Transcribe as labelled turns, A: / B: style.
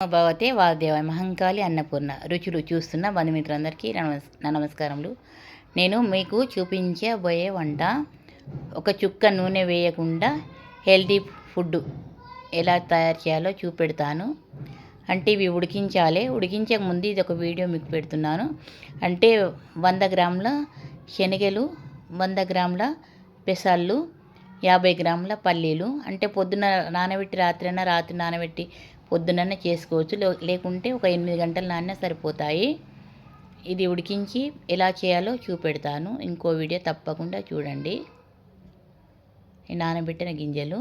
A: భగవతే వాసుదేవాయ మహంకాళి అన్నపూర్ణ రుచులు చూస్తున్న బంధుమిత్రులందరికీ నా నమస్కారములు. నేను మీకు చూపించబోయే వంట ఒక చుక్క నూనె వేయకుండా హెల్తీ ఫుడ్ ఎలా తయారు చేయాలో చూపెడతాను. అంటే ఇవి ఉడికించాలి. ఉడికించక ముందు ఇది ఒక వీడియో మీకు పెడుతున్నాను. అంటే 100 గ్రాముల శనగలు, 100 గ్రాముల పెసళ్ళు, 50 గ్రాముల పల్లీలు. అంటే పొద్దున నానబెట్టి రాత్రి నానబెట్టి పొద్దుననే చేసుకోవచ్చు. లేకుంటే ఒక 8 గంటలు నానినా సరిపోతాయి. ఇది ఉడికించి ఎలా చేయాలో చూపెడతాను. ఇంకో వీడియో తప్పకుండా చూడండి. ఈ నానబెట్టిన గింజలు